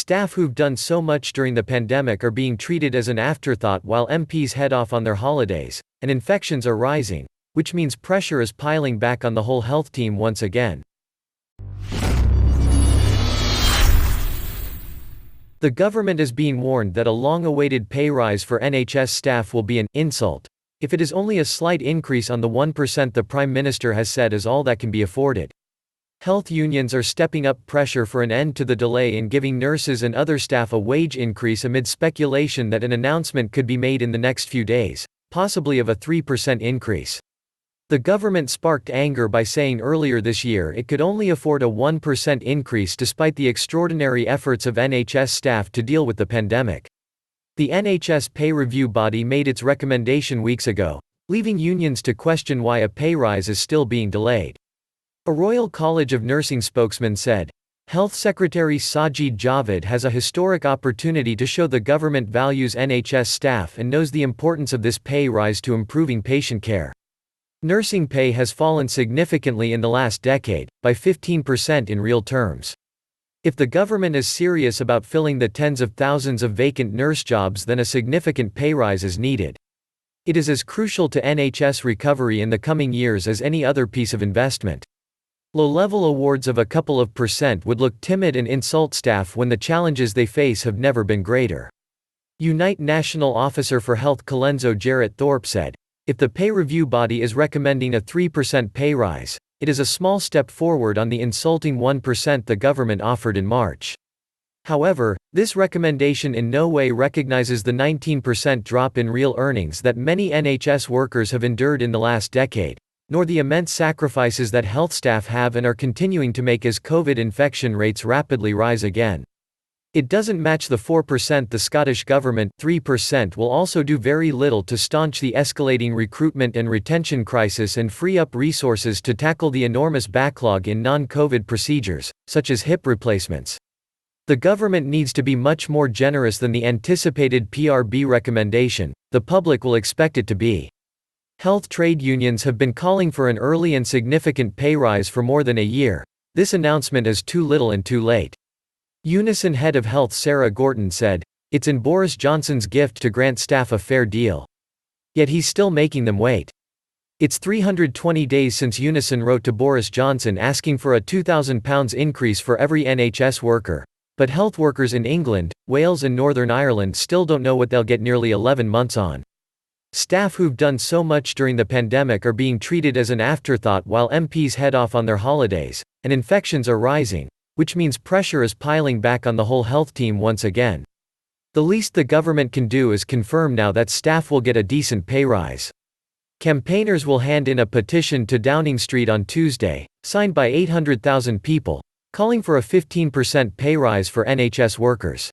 Staff who've done so much during the pandemic are being treated as an afterthought while MPs head off on their holidays, and infections are rising, which means pressure is piling back on the whole health team once again. The government is being warned that a long-awaited pay rise for NHS staff will be an insult if it is only a slight increase on the 1% the Prime Minister has said is all that can be afforded. Health unions are stepping up pressure for an end to the delay in giving nurses and other staff a wage increase amid speculation that an announcement could be made in the next few days, possibly of a 3% increase. The government sparked anger by saying earlier this year it could only afford a 1% increase despite the extraordinary efforts of NHS staff to deal with the pandemic. The NHS pay review body made its recommendation weeks ago, leaving unions to question why a pay rise is still being delayed. A Royal College of Nursing spokesman said, Health Secretary Sajid Javid has a historic opportunity to show the government values NHS staff and knows the importance of this pay rise to improving patient care. Nursing pay has fallen significantly in the last decade, by 15% in real terms. If the government is serious about filling the tens of thousands of vacant nurse jobs, then a significant pay rise is needed. It is as crucial to NHS recovery in the coming years as any other piece of investment. Low-level awards of a couple of percent would look timid and insult staff when the challenges they face have never been greater. Unite National Officer for Health Colenso Jarrett Thorpe said, if the pay review body is recommending a 3% pay rise, it is a small step forward on the insulting 1% the government offered in March. However, this recommendation in no way recognizes the 19% drop in real earnings that many NHS workers have endured in the last decade, nor the immense sacrifices that health staff have and are continuing to make as COVID infection rates rapidly rise again. It doesn't match the 4% the Scottish Government. 3% will also do very little to staunch the escalating recruitment and retention crisis and free up resources to tackle the enormous backlog in non-COVID procedures, such as hip replacements. The government needs to be much more generous than the anticipated PRB recommendation. The public will expect it to be. Health trade unions have been calling for an early and significant pay rise for more than a year. This announcement is too little and too late. Unison head of health Sarah Gorton said, it's in Boris Johnson's gift to grant staff a fair deal. Yet he's still making them wait. It's 320 days since Unison wrote to Boris Johnson asking for a £2,000 increase for every NHS worker, but health workers in England, Wales and Northern Ireland still don't know what they'll get nearly 11 months on. Staff who've done so much during the pandemic are being treated as an afterthought while MPs head off on their holidays, and infections are rising, which means pressure is piling back on the whole health team once again. The least the government can do is confirm now that staff will get a decent pay rise. Campaigners will hand in a petition to Downing Street on Tuesday, signed by 800,000 people, calling for a 15% pay rise for NHS workers.